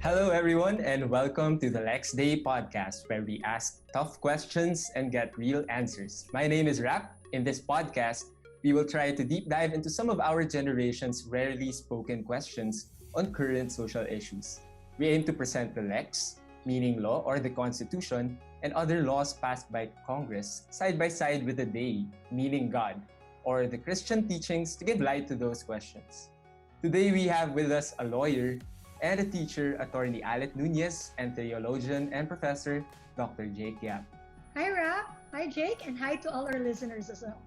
Hello, everyone, and welcome to the Lex Dei podcast, where we ask tough questions and get real answers. My name is Rap. In this podcast, we will try to deep dive into some of our generation's rarely spoken questions on current social issues. We aim to present the Lex, meaning law or the Constitution, and other laws passed by Congress side by side with the Dei, meaning God, or the Christian teachings to give light to those questions. Today, we have with us a lawyer and a teacher, Attorney Alet Nunez, and theologian and professor, Dr. Jake Yap. Hi, Rap. Hi, Jake. And hi to all our listeners as well.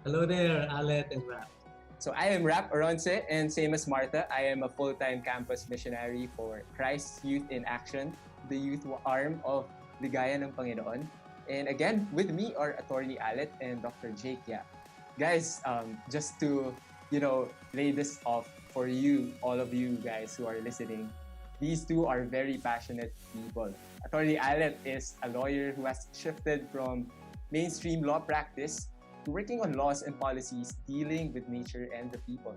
Hello there, Alet and Rap. So I am Rap Oronce, and same as Martha, I am a full-time campus missionary for Christ's Youth in Action, the youth arm of Ligaya ng Panginoon. And again, with me are Attorney Alet and Dr. Jake Yap. Guys, just to, lay this off for you, all of you guys who are listening, these two are very passionate people. Attorney Alet is a lawyer who has shifted from mainstream law practice to working on laws and policies dealing with nature and the people.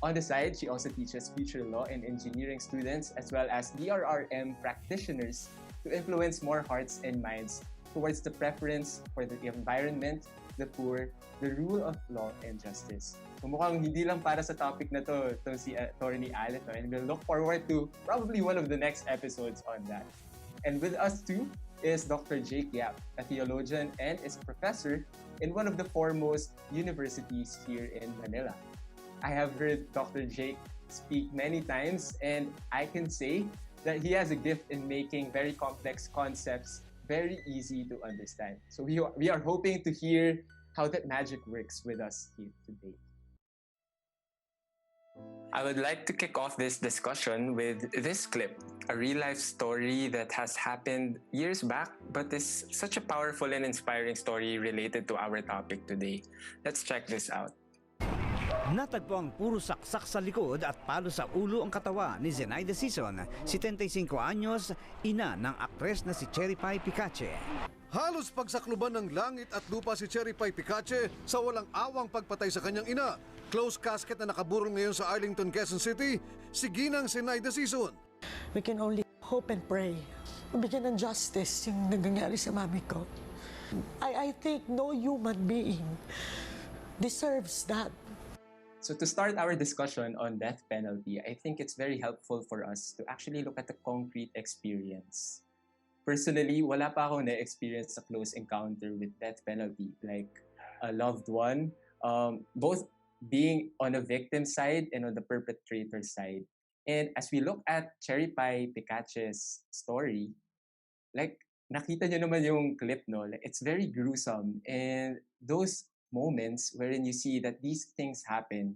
On the side, she also teaches future law and engineering students as well as DRRM practitioners to influence more hearts and minds towards the preference for the environment, the poor, the rule of law and justice. So mukhang hindi lang para sa topic na to si Attorney Alet, and we'll look forward to probably one of the next episodes on that. And with us too is Dr. Jake Yap, a theologian and is a professor in one of the foremost universities here in Manila. I have heard Dr. Jake speak many times, and I can say that he has a gift in making very complex concepts very easy to understand. So we are hoping to hear how that magic works with us here today. I would like to kick off this discussion with this clip, a real-life story that has happened years back, but is such a powerful and inspiring story related to our topic today. Let's check this out. Natagpo ang puro saksak sa likod at palo sa ulo ang katawa ni Zenaida Sison, 75 anyos, ina ng aktres na si Cherry Pie Picache. Halos pagsakluban ng langit at lupa si Cherry Pie Picache sa walang awang pagpatay sa kanyang ina. Close casket na nakaburol ngayon sa Arlington, Quezon City, si Ginang Zenaida Sison. We can only hope and pray. Mabigyan ng justice yung nangyayari sa mami ko. I think no human being deserves that. So to start our discussion on death penalty, I think it's very helpful for us to actually look at the concrete experience. Personally, wala pa ako na-experience sa close encounter with death penalty, like a loved one, both being on the victim side and on the perpetrator side. And as we look at Cherry Pie Picache's story, like nakita nyo naman yung clip, no? Like, it's very gruesome. And those moments wherein you see that these things happen,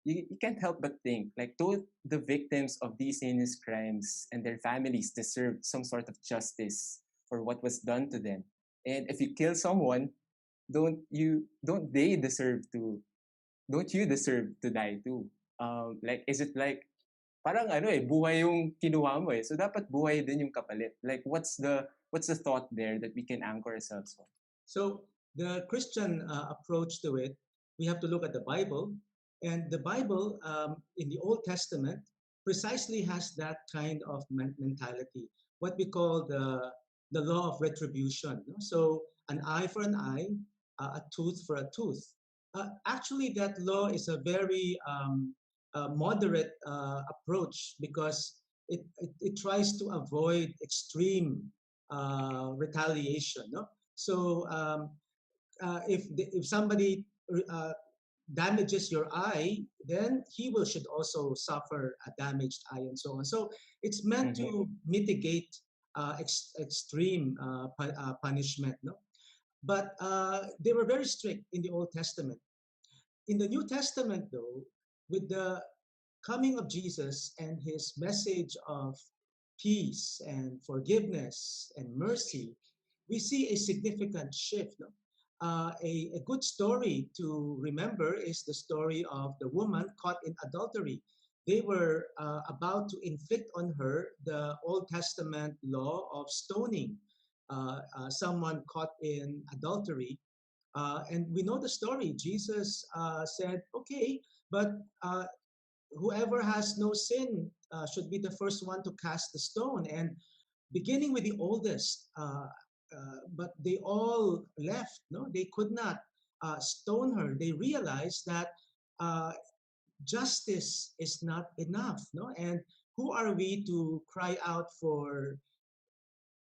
you can't help but think, like, the victims of these heinous crimes and their families deserve some sort of justice for what was done to them. And if you kill someone, don't you deserve to die too? Like, is it like, parang buhay yung kinuha mo so dapat buhay din yung kapalit. Like, what's the thought there that we can anchor ourselves on? So the Christian approach to it, we have to look at the Bible. And the Bible in the Old Testament precisely has that kind of mentality, what we call the law of retribution. So an eye for an eye, a tooth for a tooth. Actually, that law is a very moderate approach because it tries to avoid extreme retaliation. No? So if somebody damages your eye, then he should also suffer a damaged eye and so on. So it's meant to mitigate extreme punishment. No? But they were very strict in the Old Testament. In the New Testament, though, with the coming of Jesus and his message of peace and forgiveness and mercy, we see a significant shift. No? A good story to remember is the story of the woman caught in adultery. They were about to inflict on her the Old Testament law of stoning someone caught in adultery. And we know the story. Jesus said, okay, but whoever has no sin should be the first one to cast the stone. And beginning with the oldest, but they all left. No, they could not stone her. They realized that uh, justice is not enough. No, and who are we to cry out for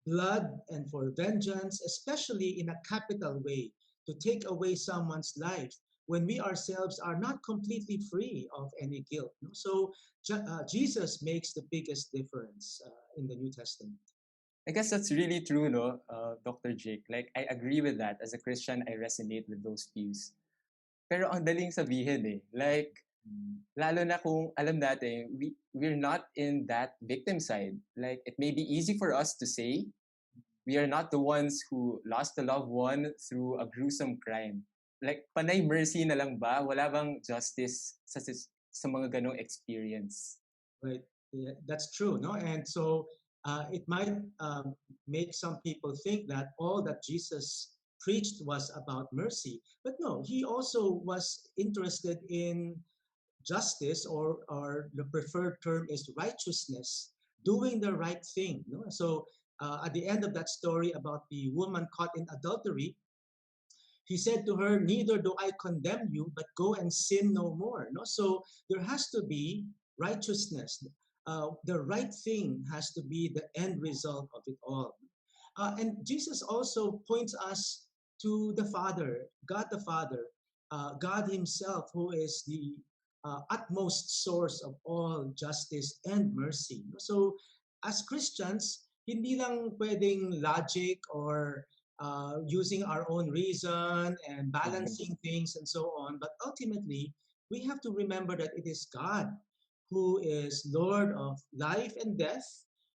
blood and for vengeance, especially in a capital way, to take away someone's life when we ourselves are not completely free of any guilt. No? So Jesus makes the biggest difference in the New Testament. I guess that's really true, no, Dr. Jake. Like, I agree with that. As a Christian, I resonate with those views. Pero ang daling sabihin eh. Like, lalo na kung alam natin, we're not in that victim side. Like, it may be easy for us to say, we are not the ones who lost a loved one through a gruesome crime. Like, panay mercy na lang ba? Wala bang justice sa mga ganong experience? Right. Yeah, that's true. No, and so it might make some people think that all that Jesus preached was about mercy, but no, he also was interested in justice, or the preferred term is righteousness, doing the right thing. No? So at the end of that story about the woman caught in adultery, he said to her, "Neither do I condemn you, but go and sin no more." No? So there has to be righteousness. The right thing has to be the end result of it all. And Jesus also points us to the Father, God the Father, God Himself, who is the utmost source of all justice and mercy. So, as Christians, hindi lang pwedeng logic or using our own reason and balancing things and so on, but ultimately, we have to remember that it is God who is Lord of life and death.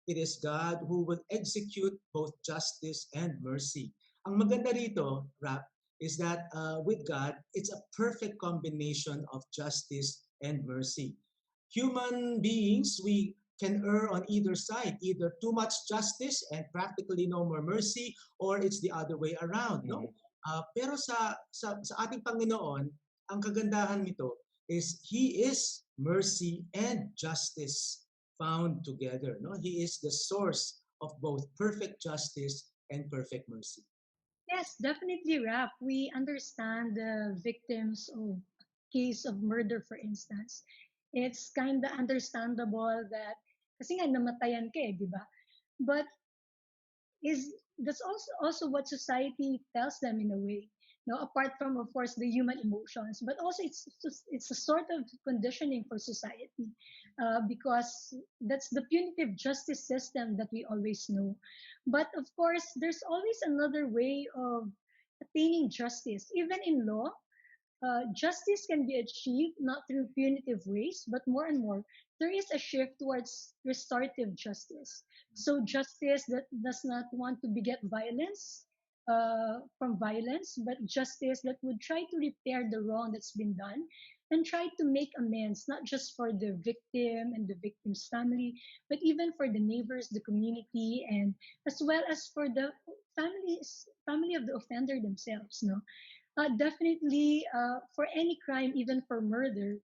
It is God who will execute both justice and mercy. Ang maganda rito, Rap, is that with God, it's a perfect combination of justice and mercy. Human beings, we can err on either side, either too much justice and practically no more mercy, or it's the other way around. No? Pero sa ating Panginoon, ang kagandahan nito is He is mercy and justice found together. No? He is the source of both perfect justice and perfect mercy. Yes, definitely, Rap. We understand the victims of case of murder, for instance. It's kind of understandable that kasi nga namatayan ka eh, di ba? But is that's also what society tells them in a way. Now, apart from of course the human emotions, but also it's a sort of conditioning for society, because that's the punitive justice system that we always know. But of course, there's always another way of attaining justice, even in law. Justice can be achieved not through punitive ways, but more and more, there is a shift towards restorative justice. So, justice that does not want to beget violence from violence, but justice that would try to repair the wrong that's been done and try to make amends, not just for the victim and the victim's family, but even for the neighbors, the community, and as well as for the family of the offender themselves. No, definitely, for any crime, even for murder.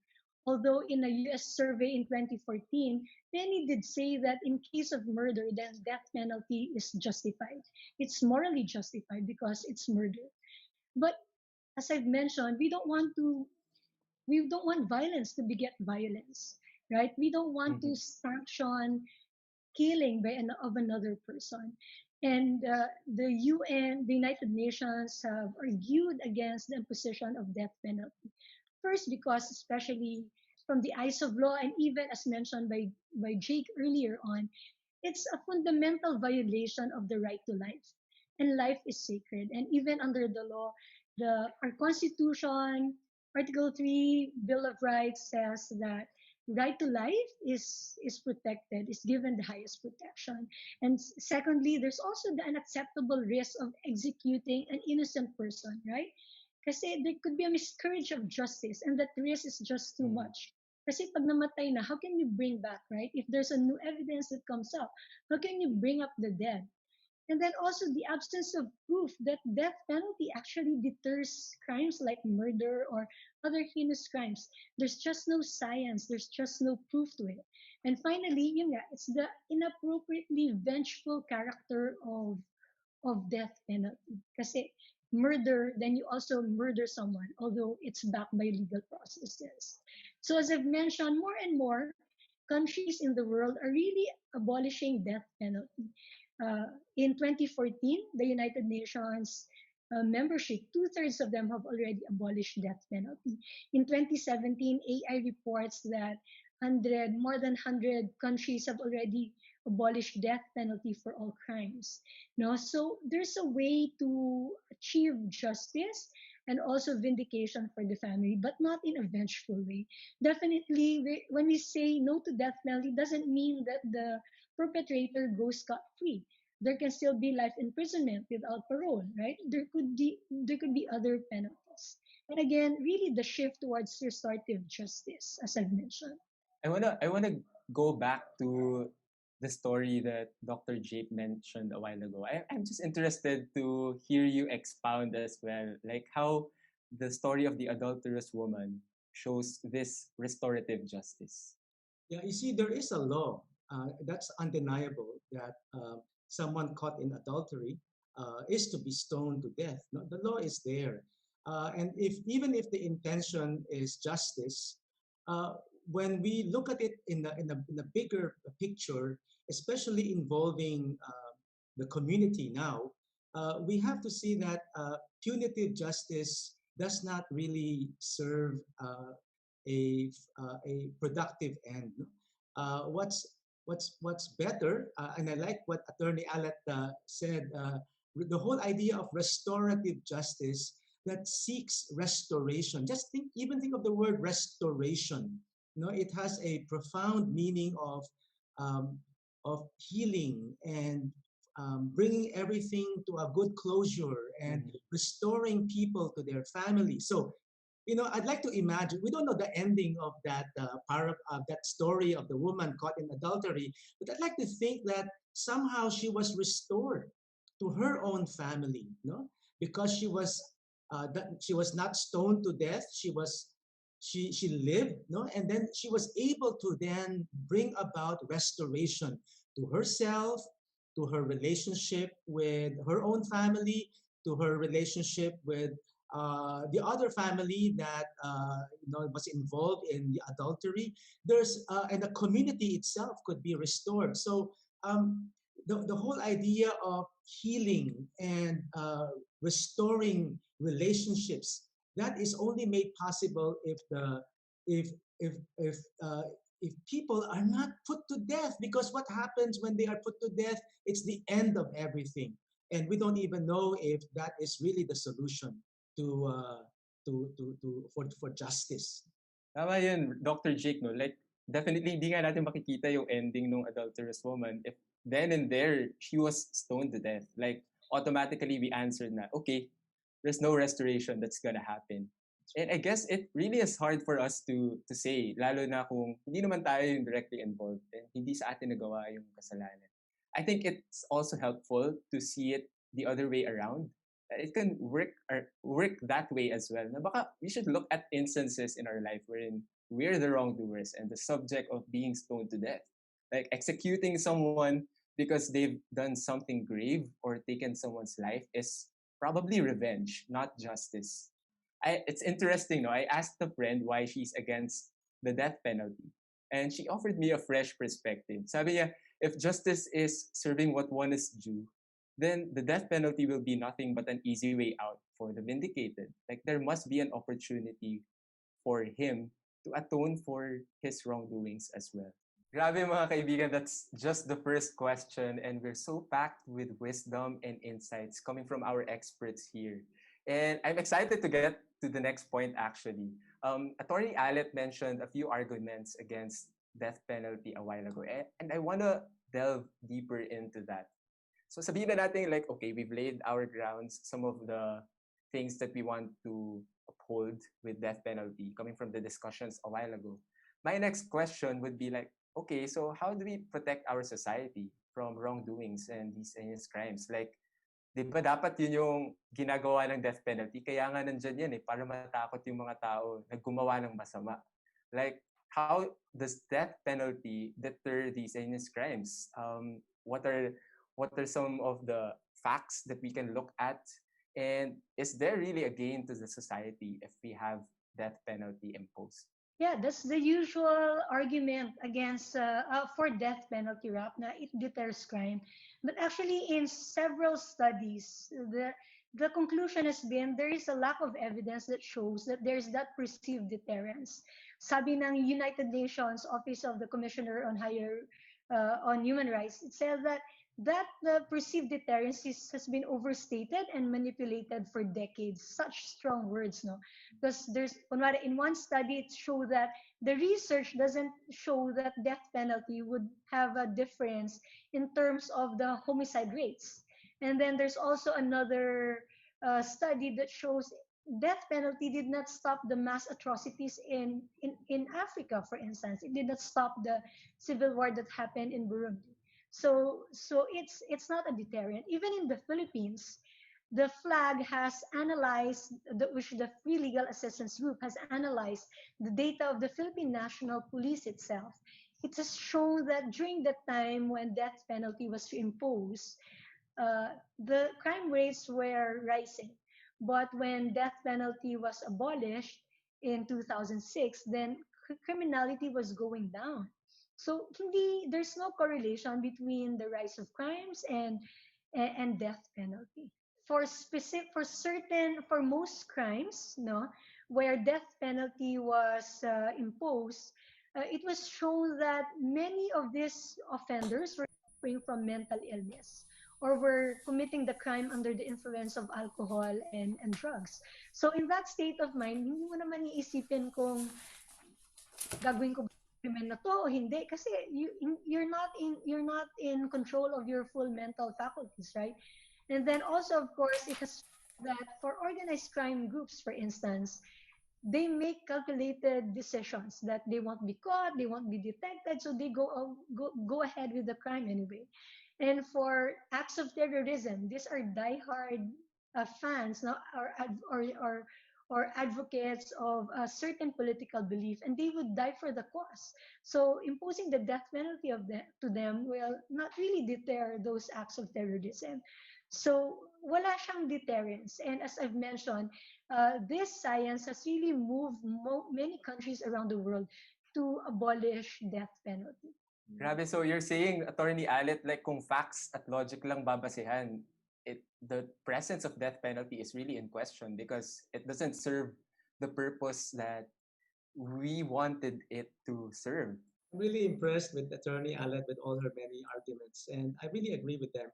Although in a US survey in 2014, many did say that in case of murder, then death penalty is justified. It's morally justified because it's murder. But as I've mentioned, we don't want violence to beget violence, right? We don't want to sanction killing of another person. And the UN, the United Nations, have argued against the imposition of death penalty. First, because especially from the eyes of law, and even as mentioned by Jake earlier on, it's a fundamental violation of the right to life. And life is sacred. And even under the law, our Constitution, Article 3, Bill of Rights says that right to life is protected, is given the highest protection. And secondly, there's also the unacceptable risk of executing an innocent person, right? Kasi there could be a miscarriage of justice and that risk is just too much. Kasi pag namatay na, how can you bring back, right? If there's a new evidence that comes up, how can you bring up the dead? And then also the absence of proof that death penalty actually deters crimes like murder or other heinous crimes. There's just no science, there's just no proof to it. And finally, yun nga, it's the inappropriately vengeful character of death penalty. Kasi murder, then you also murder someone, although it's backed by legal processes. So as I've mentioned, more and more countries in the world are really abolishing death penalty. In 2014, the United Nations membership, two-thirds of them have already abolished death penalty. In 2017, AI reports that more than 100 countries have already abolished death penalty for all crimes. No, so there's a way to achieve justice and also vindication for the family, but not in a vengeful way. Definitely, when we say no to death penalty, doesn't mean that the perpetrator goes scot free. There can still be life imprisonment without parole, right? There could be other penalties. And again, really the shift towards restorative justice, as I've mentioned. I wanna go back to the story that Dr. Jake mentioned a while ago. I'm just interested to hear you expound as well, like how the story of the adulterous woman shows this restorative justice. Yeah, you see, there is a law that's undeniable that someone caught in adultery is to be stoned to death. No, the law is there, and if even if the intention is justice, uh, when we look at it in a bigger picture, especially involving the community now, we have to see that punitive justice does not really serve a productive end. No? What's better, and I like what Attorney Alat said. The whole idea of restorative justice that seeks restoration. Just think of the word restoration. You know, it has a profound meaning um, of healing and bringing everything to a good closure and Mhm. restoring people to their family. So I'd like to imagine. We don't know the ending of that story of the woman caught in adultery, but I'd like to think that somehow she was restored to her own family, because she was not stoned to death. She lived, and then she was able to then bring about restoration to herself, to her relationship with her own family, to her relationship with the other family that was involved in the adultery. And the community itself could be restored. So the whole idea of healing and restoring relationships, that is only made possible if the if if if uh, if people are not put to death, because what happens when they are put to death, it's the end of everything, and we don't even know if that is really the solution to for justice. Tama yun, Dr. Jake, no? Like, definitely, hindi nga natin makikita yung ending ng adulterous woman if then and there, she was stoned to death. Like, automatically, we answered na, okay, there's no restoration that's gonna happen. And I guess it really is hard for us to say, lalo na kung hindi naman tayo yung directly involved and hindi sa atin nagawa yung kasalanan. I think it's also helpful to see it the other way around. It can work that way as well. Na baka we should look at instances in our life wherein we're the wrongdoers and the subject of being stoned to death. Like executing someone because they've done something grave or taken someone's life is probably revenge, not justice. It's interesting, no? I asked a friend why she's against the death penalty. And she offered me a fresh perspective. Sabi niya, if justice is serving what one is due, then the death penalty will be nothing but an easy way out for the vindicated. Like there must be an opportunity for him to atone for his wrongdoings as well. Grabe mga kaibigan, that's just the first question and we're so packed with wisdom and insights coming from our experts here. And I'm excited to get to the next point actually. Attorney Alet mentioned a few arguments against death penalty a while ago and I want to delve deeper into that. So sabihin na natin like, okay, we've laid our grounds, some of the things that we want to uphold with death penalty coming from the discussions a while ago. My next question would be like, okay, so how do we protect our society from wrongdoings and these heinous crimes? Like, di ba dapat yun yung ginagawa ng death penalty? Kaya nga nandyan yan para matakot yung mga tao na gumawa ng masama. Like, how does death penalty deter these heinous crimes? What are some of the facts that we can look at? And is there really a gain to the society if we have death penalty imposed? Yeah, that's the usual argument against for death penalty rap na it deters crime. But actually, in several studies, the conclusion has been there is a lack of evidence that shows that there's that perceived deterrence. Sabi ng United Nations Office of the Commissioner on on Human Rights, it says that the perceived deterrence has been overstated and manipulated for decades. Such strong words, no? Because in one study it showed that the research doesn't show that death penalty would have a difference in terms of the homicide rates. And then there's also another study that shows death penalty did not stop the mass atrocities in Africa, for instance. It did not stop the civil war that happened in Burundi. So it's not a deterrent. Even in the Philippines, the flag has analyzed, which the Free Legal Assistance Group has analyzed the data of the Philippine National Police itself. It has shown that during the time when death penalty was imposed, the crime rates were rising. But when death penalty was abolished in 2006, then criminality was going down. So there's no correlation between the rise of crimes and death penalty. For most crimes, no, where death penalty was imposed, it was shown that many of these offenders were suffering from mental illness or were committing the crime under the influence of alcohol and drugs. So in that state of mind, hindi mo naman iisipin kung gagawin ko ba krimen na to o hindi kasi you're not in control of your full mental faculties, right? And then also, of course, it has that for organized crime groups, for instance, they make calculated decisions that they won't be caught, they won't be detected, so they go ahead with the crime anyway. And for acts of terrorism, these are diehard fans, no, or advocates of a certain political belief, and they would die for the cause. So imposing the death penalty to them will not really deter those acts of terrorism. So wala siyang deterrence. And as I've mentioned, this science has really moved many countries around the world to abolish death penalty. Grabe, so you're saying, Attorney Alet, like kung facts at logic lang babasehan, the presence of death penalty is really in question because it doesn't serve the purpose that we wanted it to serve. I'm really impressed with Attorney Allet with all her many arguments, and I really agree with them.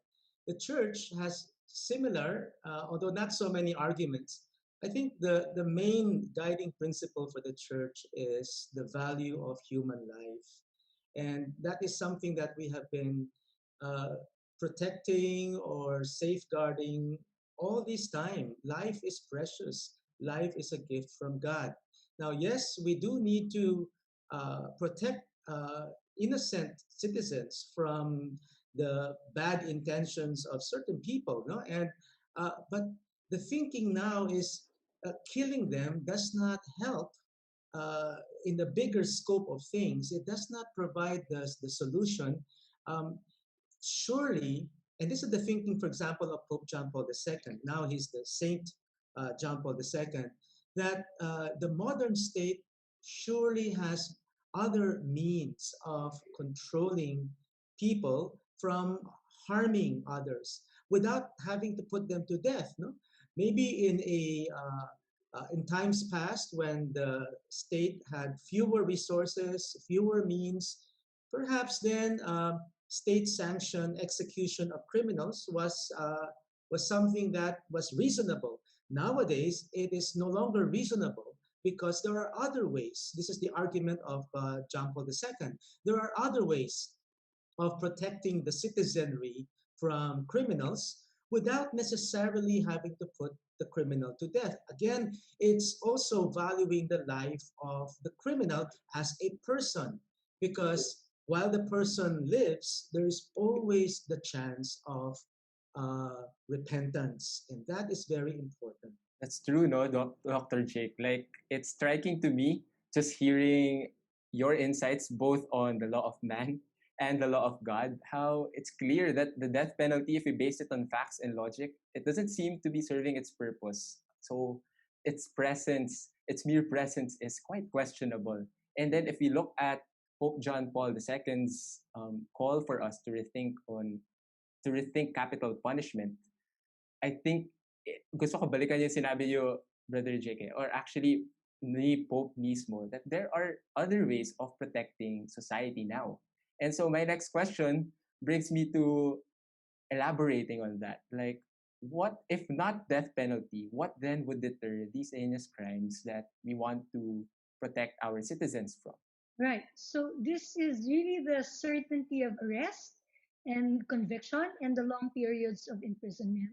The church has similar, although not so many arguments. I think the main guiding principle for the church is the value of human life. And that is something that we have been uh, protecting or safeguarding all this time. Life is precious. Life is a gift from God. Now, yes, we do need to protect innocent citizens from the bad intentions of certain people, no? And but the thinking now is killing them does not help in the bigger scope of things. It does not provide the solution. Um, Surely, and this is the thinking, for example, of Pope John Paul II. Now he's the Saint John Paul II. That the modern state surely has other means of controlling people from harming others without having to put them to death. No, maybe in times past when the state had fewer resources, fewer means, perhaps then state-sanctioned execution of criminals was something that was reasonable. Nowadays, it is no longer reasonable because there are other ways. This is the argument of John Paul II. There are other ways of protecting the citizenry from criminals without necessarily having to put the criminal to death. Again, it's also valuing the life of the criminal as a person because while the person lives, there is always the chance of repentance, and that is very important. That's true, no, Dr. Jake. Like, it's striking to me just hearing your insights both on the law of man and the law of God, how it's clear that the death penalty, if we base it on facts and logic, it doesn't seem to be serving its purpose. So its presence, its mere presence is quite questionable. And then if we look at Pope John Paul II's call for us to rethink capital punishment, I think gusto ko balikan yung sinabi niyo, Brother JK, or actually ni Pope mismo, that there are other ways of protecting society now. And so my next question brings me to elaborating on that. Like, what if not death penalty? What then would deter these heinous crimes that we want to protect our citizens from? Right. So this is really the certainty of arrest and conviction and the long periods of imprisonment.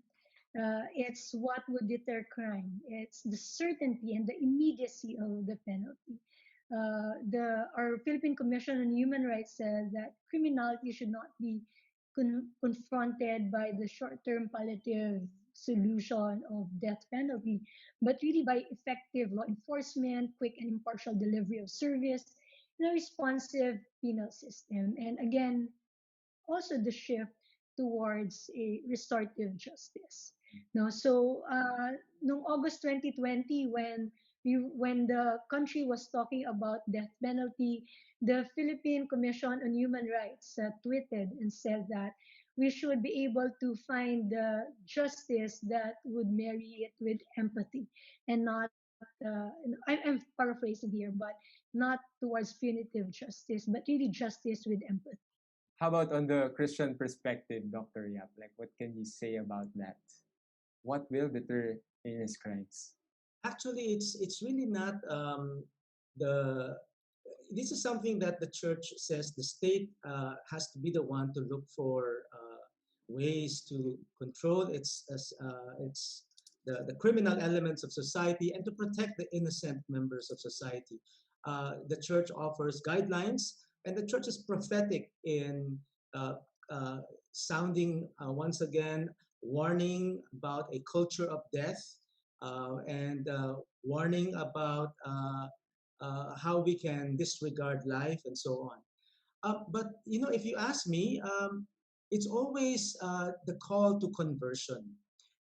It's what would deter crime. It's the certainty and the immediacy of the penalty. Our Philippine Commission on Human Rights said that criminality should not be confronted by the short-term palliative solution of death penalty, but really by effective law enforcement, quick and impartial delivery of service, responsive penal system, and again, also the shift towards a restorative justice. No, so no August 2020, when the country was talking about death penalty, the Philippine Commission on Human Rights tweeted and said that we should be able to find the justice that would marry it with empathy and not. I'm paraphrasing here, but not towards punitive justice, but really justice with empathy. How about on the Christian perspective, Dr. Yap? Like, what can you say about that? What will deter heinous crimes? Actually, it's really not the. This is something that the church says the state has to be the one to look for ways to control its the criminal elements of society and to protect the innocent members of society. The church offers guidelines, and the church is prophetic in uh, uh, sounding once again warning about a culture of death and warning about how we can disregard life and so on. But if you ask me, it's always the call to conversion.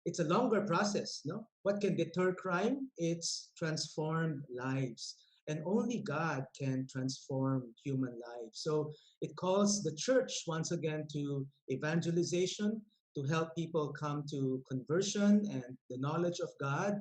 It's a longer process. No, what can deter crime? It's transformed lives, and only God can transform human lives. So it calls the church once again to evangelization, to help people come to conversion and the knowledge of God,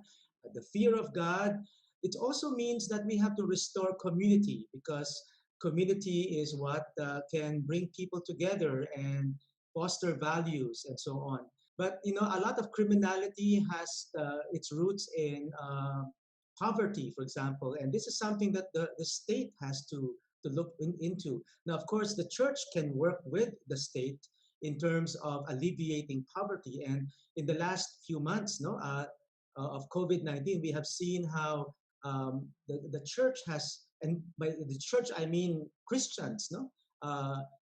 the fear of God. It also means that we have to restore community, because community is what can bring people together and foster values and so on. But a lot of criminality has its roots in poverty, for example, and this is something that the state has to look into. Now, of course, the church can work with the state in terms of alleviating poverty. And in the last few months, of COVID-19, we have seen how the church has, and by the church I mean Christians, no,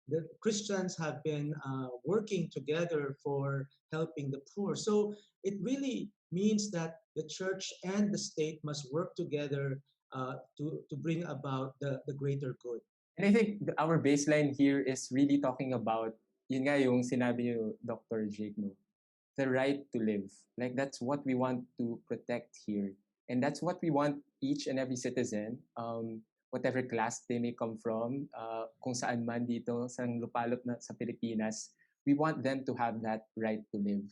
the Christians have been working together for helping the poor. So it really means that the church and the state must work together to bring about the greater good. And I think our baseline here is really talking about, yun nga yung sinabi niyo, Dr. Jake, no? The right to live. Like, that's what we want to protect here. And that's what we want each and every citizen, whatever class they may come from, kung saan man dito sa lupalop na sa Pilipinas, we want them to have that right to live,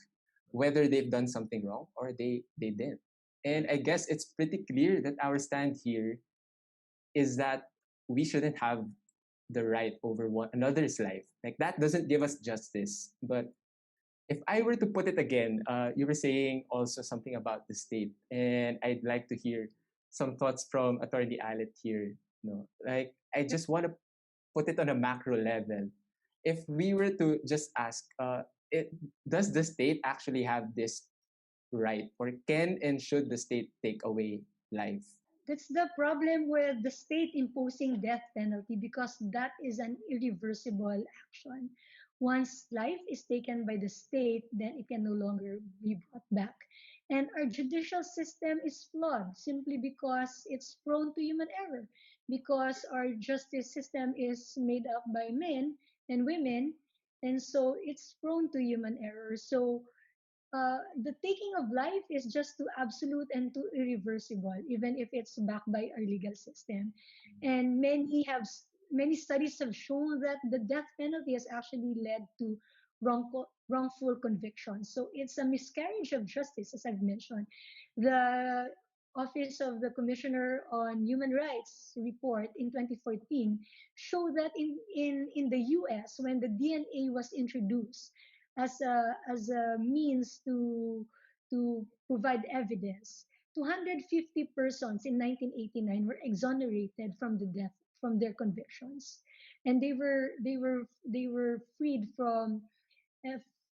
whether they've done something wrong or they didn't. And I guess it's pretty clear that our stand here is that we shouldn't have the right over one another's life. Like, that doesn't give us justice. But if I were to put it again, you were saying also something about the state, and I'd like to hear some thoughts from Attorney Alet here. Like, I just want to put it on a macro level. If we were to just ask, does the state actually have this right, or can and should the state take away life? That's the problem with the state imposing death penalty because that is an irreversible action. Once life is taken by the state, then it can no longer be brought back. And our judicial system is flawed simply because it's prone to human error, because our justice system is made up by men and women, and so it's prone to human error. So the taking of life is just too absolute and too irreversible, even if it's backed by our legal system. And many studies have shown that the death penalty has actually led to wrongful convictions. So it's a miscarriage of justice, as I've mentioned. The Office of the Commissioner on Human Rights report in 2014 showed that in the US, when the DNA was introduced as a means to provide evidence. 250 persons in 1989 were exonerated from the death from their convictions, and they were uh,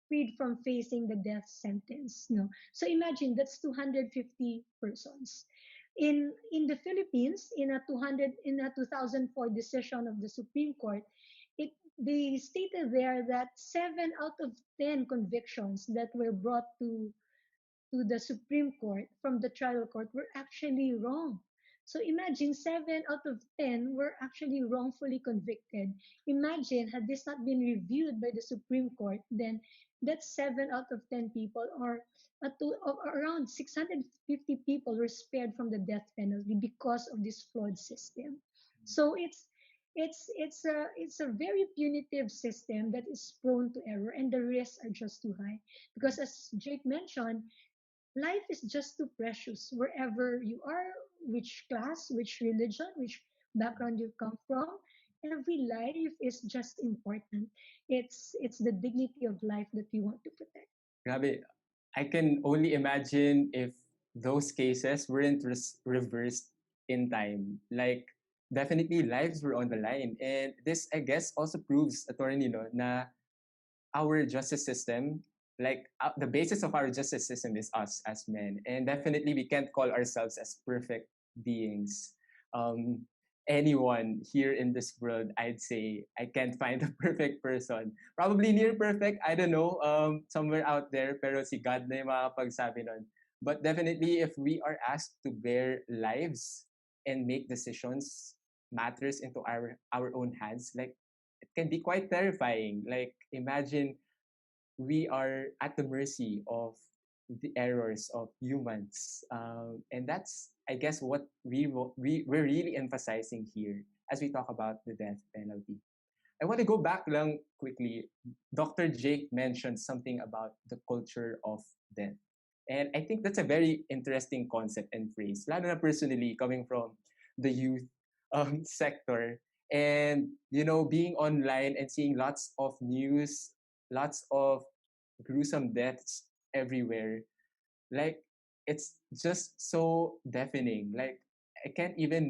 freed from facing the death sentence. No, so imagine that's 250 persons. In the Philippines, in a 2004 decision of the Supreme Court, it they stated there that 7 out of 10 convictions that were brought to the Supreme Court from the trial court were actually wrong. So imagine 7 out of 10 were actually wrongfully convicted. Imagine had this not been reviewed by the Supreme Court, then that 7 out of 10 people, or around 650 people, were spared from the death penalty because of this flawed system. So it's a very punitive system that is prone to error, and the risks are just too high because, as Jake mentioned, life is just too precious wherever you are, which class, which religion, which background you come from. Every life is just important. It's the dignity of life that we want to protect. Grabe, I can only imagine if those cases weren't reversed in time. Like, definitely lives were on the line. And this, I guess, also proves, Attorney, no, na our justice system, like the basis of our justice system is us as men. And definitely we can't call ourselves as perfect beings. Um, Anyone here in this world, I'd say I can't find a perfect person. Probably near perfect, I don't know, somewhere out there, pero si God na yung makakapagsabi nun. But definitely, if we are asked to bear lives and make decisions, matters into our own hands, like it can be quite terrifying. Like imagine we are at the mercy of the errors of humans, and that's, I guess, what we're really emphasizing here as we talk about the death penalty. I want to go back lang quickly. Dr. Jake mentioned something about the culture of death. And I think that's a very interesting concept and phrase, lalo na personally coming from the youth sector. And, being online and seeing lots of news, lots of gruesome deaths everywhere. Like, it's just so deafening. Like, I can't even,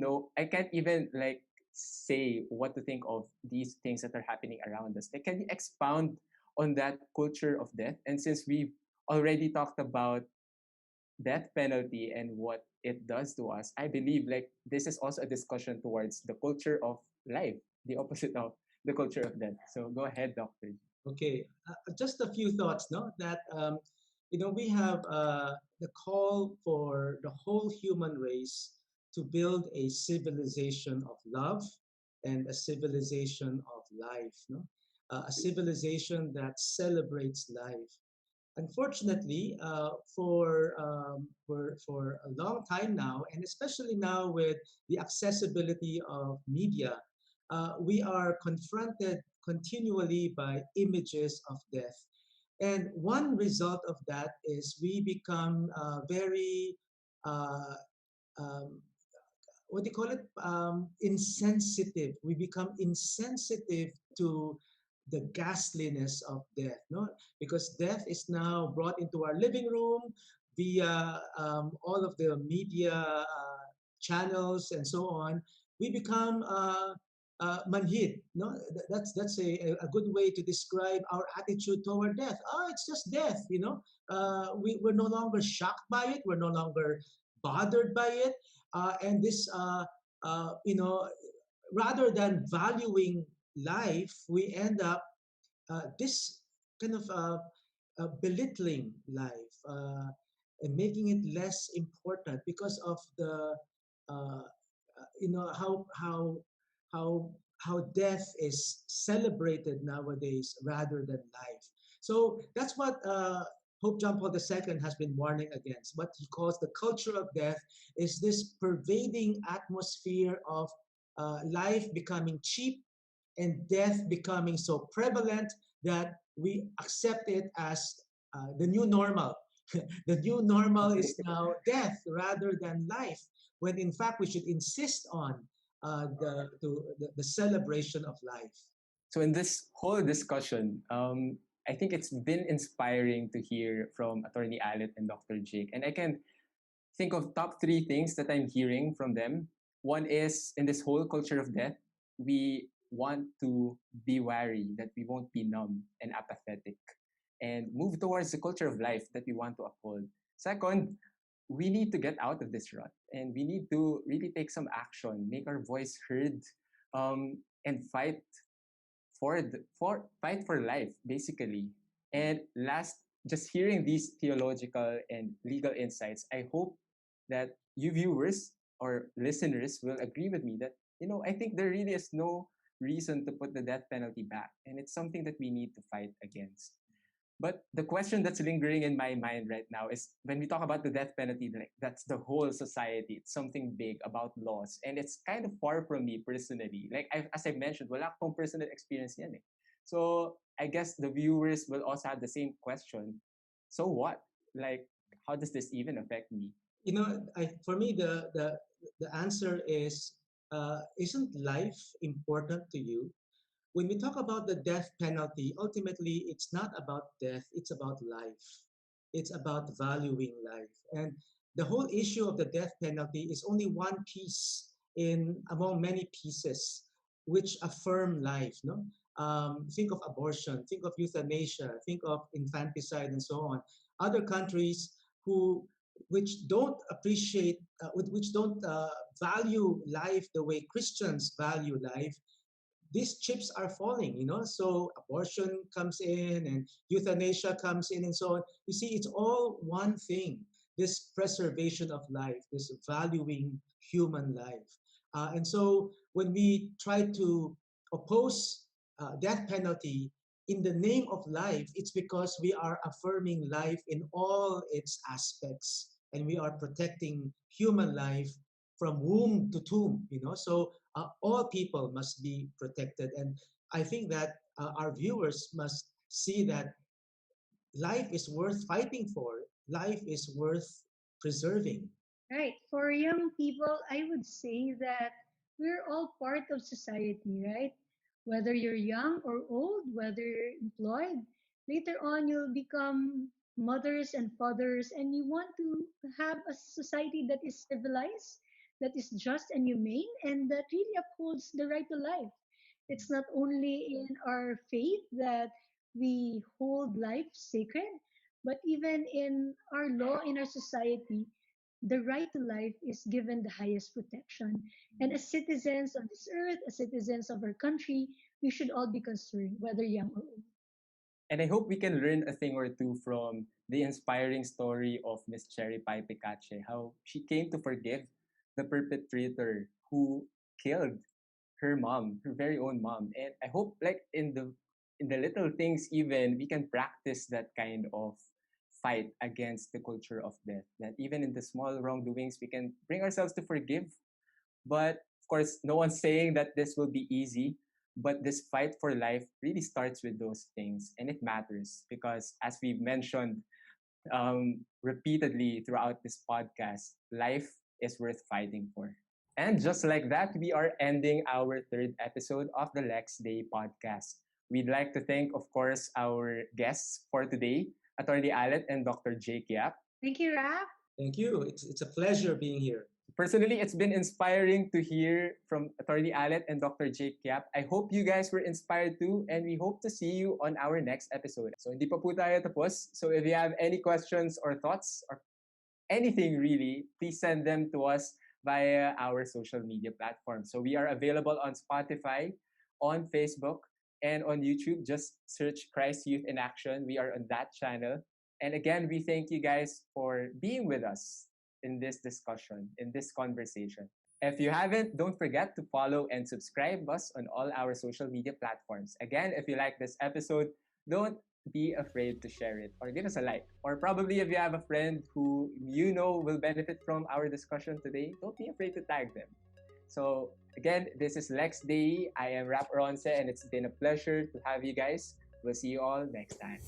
like, say what to think of these things that are happening around us. Like, can you expound on that culture of death? And since we've already talked about death penalty and what it does to us, I believe like this is also a discussion towards the culture of life, the opposite of the culture of death. So go ahead, Doctor. Okay, just a few thoughts, no? That we have the call for the whole human race to build a civilization of love and a civilization of life, no? A civilization that celebrates life. Unfortunately, for a long time now, and especially now with the accessibility of media, we are confronted continually by images of death. And one result of that is we become very, uh, um, what do you call it? Insensitive. We become insensitive to the ghastliness of death, no? Because death is now brought into our living room via all of the media channels and so on. We become manhid, no? That's a good way to describe our attitude toward death. Oh, it's just death, we're no longer shocked by it. We're no longer bothered by it, and this rather than valuing life, we end up this kind of belittling life and making it less important because of the uh, how how death is celebrated nowadays rather than life. So that's what Pope John Paul II has been warning against. What he calls the culture of death is this pervading atmosphere of life becoming cheap and death becoming so prevalent that we accept it as the new normal. The new normal is now death rather than life, when in fact we should insist on the celebration of life. So in this whole discussion, I think it's been inspiring to hear from Attorney Alet and Dr. Jake. And I can think of top three things that I'm hearing from them. One is in this whole culture of death, we want to be wary that we won't be numb and apathetic and move towards the culture of life that we want to uphold. Second, we need to get out of this rut and we need to really take some action, make our voice heard, and fight for life, basically. And last, just hearing these theological and legal insights, I hope that you viewers or listeners will agree with me that, I think there really is no reason to put the death penalty back. And it's something that we need to fight against. But the question that's lingering in my mind right now is when we talk about the death penalty, like that's the whole society. It's something big about laws. And it's kind of far from me personally. Like as I mentioned, wala akong personal experience yan eh. So I guess the viewers will also have the same question. So what? Like, how does this even affect me? For me, the answer is, isn't life important to you? When we talk about the death penalty, ultimately it's not about death, it's about life. It's about valuing life. And the whole issue of the death penalty is only one piece in among many pieces which affirm life. No, think of abortion, think of euthanasia, think of infanticide, and so on. Other countries who which don't appreciate, which don't value life the way Christians value life, these chips are falling, so abortion comes in and euthanasia comes in and so on. You see, it's all one thing, this preservation of life, this valuing human life. And so when we try to oppose death penalty in the name of life, it's because we are affirming life in all its aspects and we are protecting human life from womb to tomb, so all people must be protected. And I think that our viewers must see that life is worth fighting for, life is worth preserving. Right. For young people, I would say that we're all part of society, right? Whether you're young or old, whether you're employed, later on you'll become mothers and fathers, and you want to have a society that is civilized, that is just and humane, and that really upholds the right to life. It's not only in our faith that we hold life sacred, but even in our law, in our society, the right to life is given the highest protection. And as citizens of this earth, as citizens of our country, we should all be concerned, whether young or old. And I hope we can learn a thing or two from the inspiring story of Miss Cherry Pie Picache, how she came to forgive the perpetrator who killed her mom, her very own mom. And I hope like in the little things even we can practice that kind of fight against the culture of death. That even in the small wrongdoings we can bring ourselves to forgive. But of course, no one's saying that this will be easy. But this fight for life really starts with those things, and it matters because, as we've mentioned repeatedly throughout this podcast, life is worth fighting for. And just like that, we are ending our third episode of the Lex Day podcast. We'd like to thank, of course, our guests for today, Attorney Alet and Dr. Jake Yap. Thank you, Rap. Thank you. It's a pleasure being here. Personally, it's been inspiring to hear from Attorney Alet and Dr. Jake Yap. I hope you guys were inspired too, and we hope to see you on our next episode. So, hindi pa po tayo tapos. So, if you have any questions or thoughts or anything really, please send them to us via our social media platforms. So we are available on Spotify, on Facebook, and on YouTube. Just search Christ Youth in Action. We are on that channel. And again, we thank you guys for being with us in this discussion, in this conversation. If you haven't, don't forget to follow and subscribe us on all our social media platforms. Again, if you like this episode, don't be afraid to share it or give us a like. Or probably if you have a friend who you know will benefit from our discussion today, don't be afraid to tag them. So again, this is Lex Dei. I am Rap Ronce, and it's been a pleasure to have you guys. We'll see you all next time.